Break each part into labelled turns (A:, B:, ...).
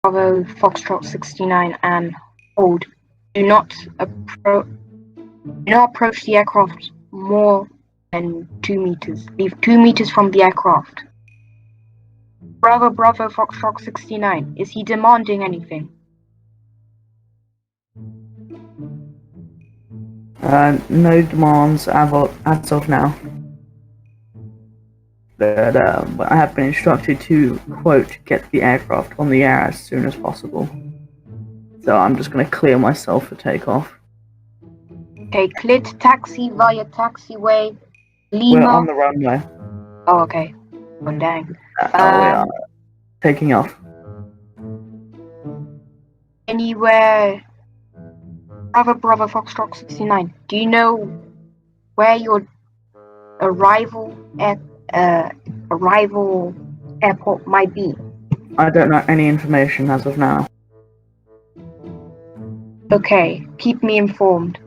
A: Bravo Foxtrot 69 and hold. Do not approach the aircraft more than 2 meters. Leave 2 meters from the aircraft. Bravo Foxtrot 69. Is he demanding anything?
B: No demands as of now. But I have been instructed to, quote, get the aircraft on the air as soon as possible. So I'm just going to clear myself for takeoff.
A: Okay, cleared to taxi via taxiway Lima.
B: We're on the runway.
A: Oh, okay. Oh, dang.
B: We are taking off.
A: Anywhere. Bravo Foxtrot 69. Do you know where your arrival airport might be?
B: I don't know any information as of now.
A: Okay, keep me informed.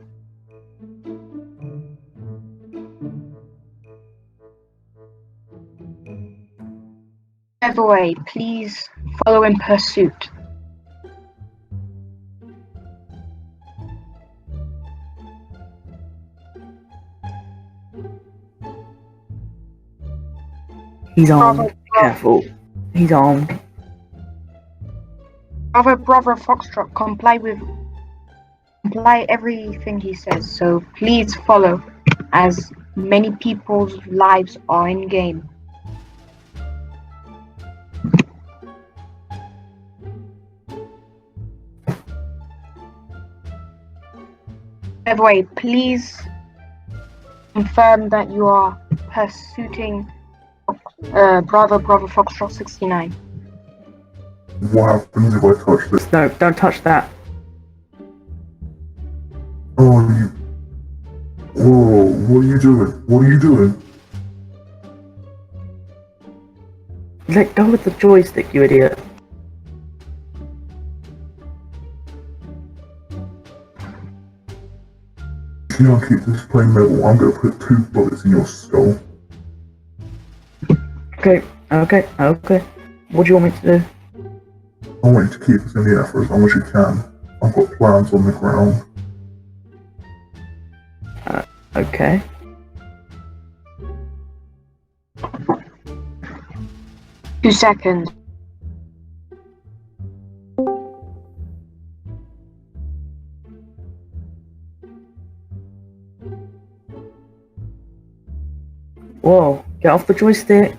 A: By the way, please follow in pursuit.
B: He's armed. Be careful. He's armed.
A: Bravo Foxtrot, comply everything he says. So please follow, as many people's lives are in game. By the way, please confirm that you are pursuing Bravo Foxtrot 69.
C: What happens if I touch this?
B: No, don't touch that.
C: Oh, Whoa, what are you doing? What are you doing?
B: Let go of the joystick, you idiot.
C: If you don't keep this plane level, I'm gonna put 2 bullets in your skull.
B: Okay. What do you want me to do?
C: I want you to keep us in the air for as long as you can. I've got plans on the ground.
B: Okay.
A: Two seconds.
B: Whoa, get off the joystick.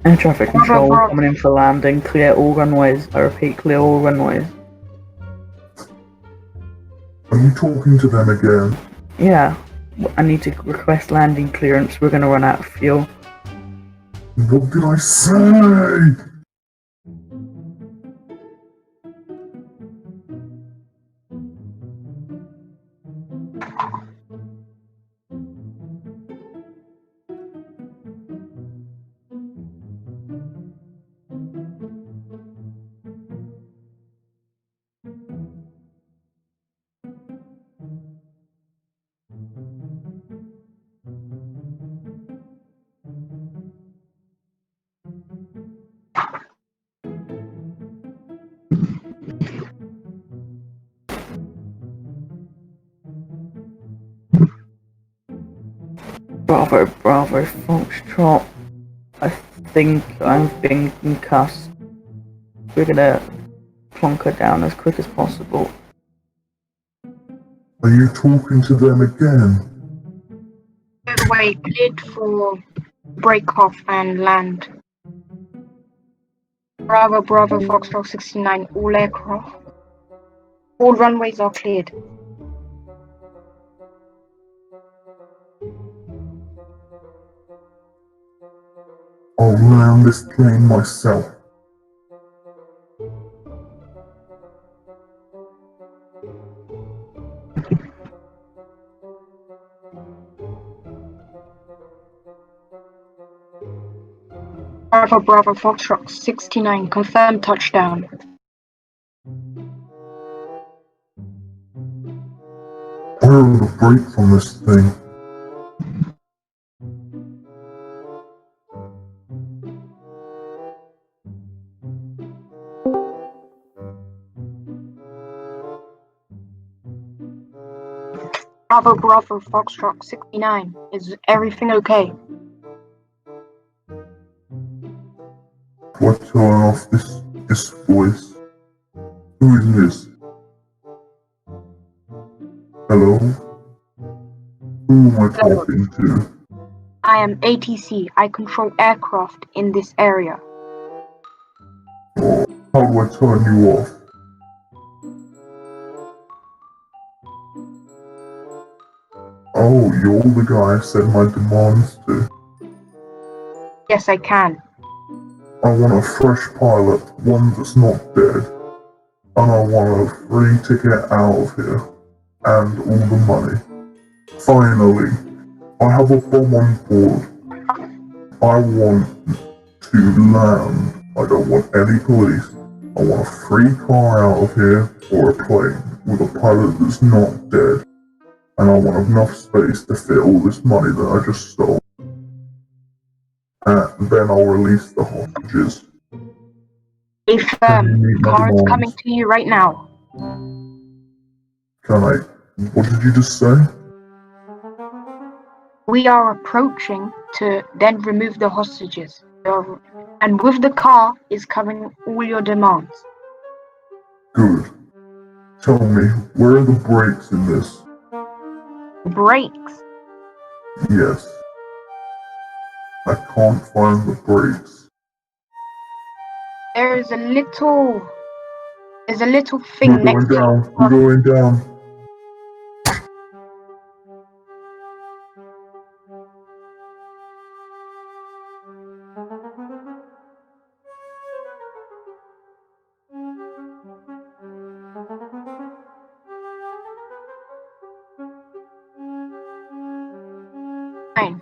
B: Air traffic control coming in for landing. Clear all runways. I repeat, clear all runways.
C: Are you talking to them again?
B: Yeah. I need to request landing clearance. We're gonna run out of fuel.
C: What did I say?
B: Bravo, Foxtrot. I think I've been concussed. We're gonna plonk her down as quick as possible.
C: Are you talking to them again?
A: By the way, cleared for break off and land. Bravo Foxtrot 69, all aircraft. All runways are cleared.
C: I'll land this plane myself.
A: Bravo Foxtrot 69, confirmed touchdown.
C: Where are the brakes on this thing?
A: Bravo Bravo Foxtrot 69. Is everything okay?
C: Do I turn off this voice? Who is this? Hello? Who am I talking to?
A: I am ATC. I control aircraft in this area.
C: Or how do I turn you off? Oh, you're the guy I sent my demands to.
A: Yes, I can.
C: I want a fresh pilot, one that's not dead. And I want a free ticket out of here. And all the money. Finally, I have a bomb on board. I want to land. I don't want any police. I want a free car out of here, or a plane, with a pilot that's not dead. And I want enough space to fit all this money that I just stole. And then I'll release the hostages.
A: Stay firm.
C: meet my
A: Car is
C: demands?
A: coming to you right now.
C: Can I... What did you just say?
A: We are approaching to then remove the hostages. And with the car is covering all your demands.
C: Good. Tell me, where are the brakes in this?
A: Brakes.
C: Yes. I can't find the brakes.
A: There's a little thing
C: We're going
A: next to
C: down. We're going down.
A: Fine.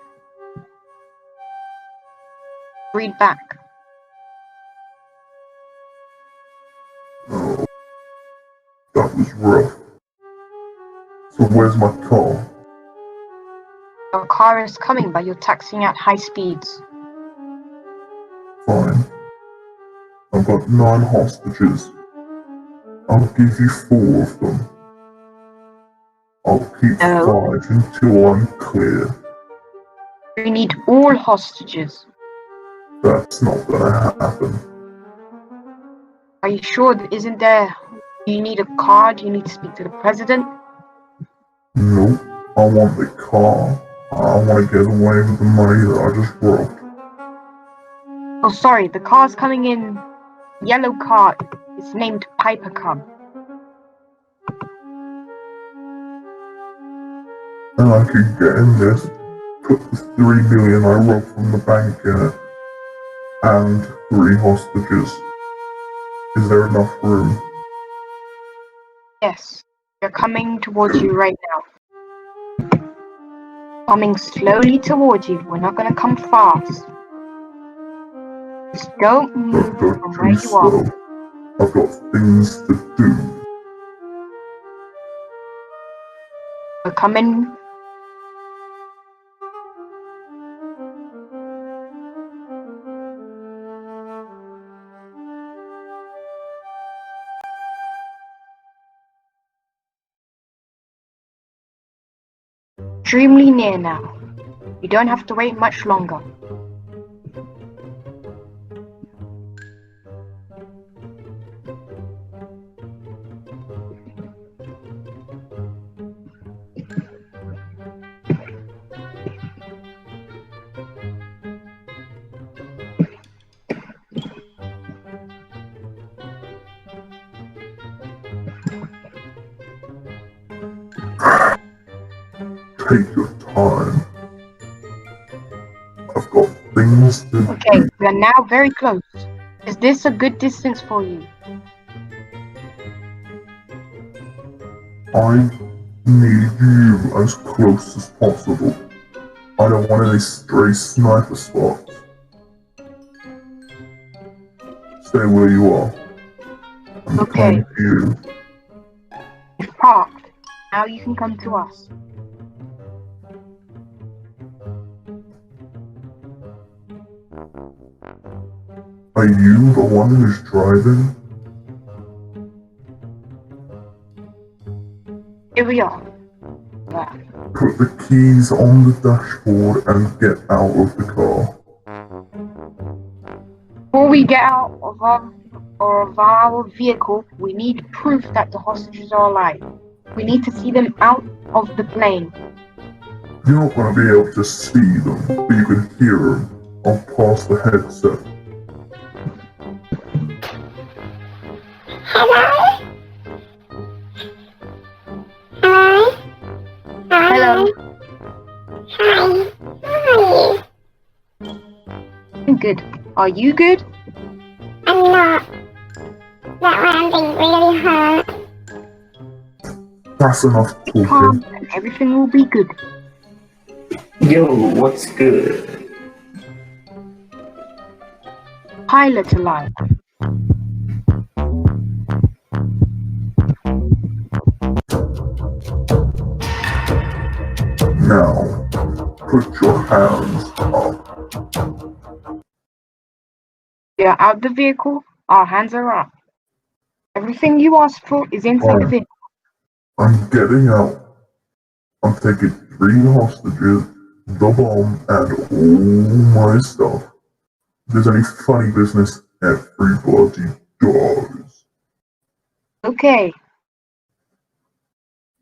A: Read back.
C: Oh, that was rough. So where's my car?
A: Your car is coming, but you're taxiing at high speeds.
C: Fine. I've got 9 hostages. I'll give you 4 of them. I'll keep
A: No.
C: 5 until I'm clear.
A: You need all hostages.
C: That's not gonna happen.
A: Are you sure that isn't there? Do you need a card? Do you need to speak to the president?
C: Nope. I want the car. I want to get away with the money that I just robbed.
A: Oh, sorry, the car's coming in. Yellow car. It's named Piper Cub.
C: And I could get in this, put the 3 million I robbed from the bank in it, and 3 hostages. Is there enough room?
A: Yes, they're coming towards you right now. Coming slowly towards you. We're not gonna come fast. Just don't move
C: Don't
A: from
C: go
A: where
C: too
A: you are.
C: slow. I've got things to do.
A: We're coming. Extremely near now. You don't have to wait much longer.
C: Take your time. I've got things to
A: Okay,
C: do.
A: we are now very close. Is this a good distance for you?
C: I need you as close as possible. I don't want any stray sniper spots. Stay where you are. I'm
A: Okay.
C: coming to you.
A: It's parked. Now you can come to us.
C: Are you the one who's driving?
A: Here we are. There.
C: Put the keys on the dashboard and get out of the car.
A: Before we get out of our vehicle, we need proof that the hostages are alive. We need to see them out of the plane.
C: You're not going to be able to see them, but you can hear them. I'll pass the headset.
D: Hello? Hello?
A: Hello.
D: Hi. How are you?
A: I'm good. Are you good?
D: I'm not. That landing really hurt.
C: That's enough
A: Calm
C: talking.
A: and everything will be good.
B: Yo, what's good?
A: Pilot alive.
C: Now, put your hands up.
A: We are out the vehicle. Our hands are up. Everything you asked for is inside the vehicle.
C: I'm getting out. I'm taking 3 hostages, the bomb, and all my stuff. If there's any funny business, everybody dies.
A: Okay.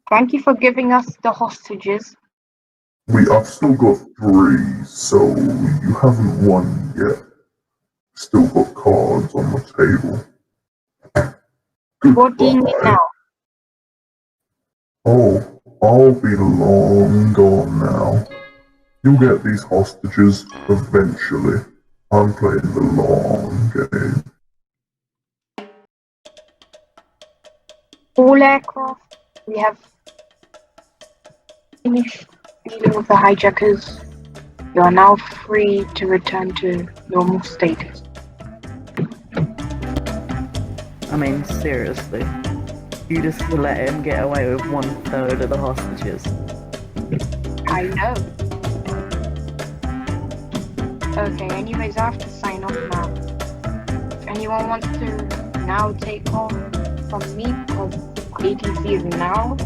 A: Thank you for giving us the hostages.
C: I've still got 3, so you haven't won yet. Still got cards on the table.
A: What do you need
C: Goodbye.
A: now?
C: Oh, I'll be long gone now. You'll get these hostages eventually. I'm playing the long game.
A: All aircraft, we have finished dealing with the hijackers. You are now free to return to normal status.
B: I mean, seriously. You just let him get away with 1/3 of the hostages.
A: I know. Okay, anyways, I have to sign off now. If anyone wants to now take off from me, because ATC is now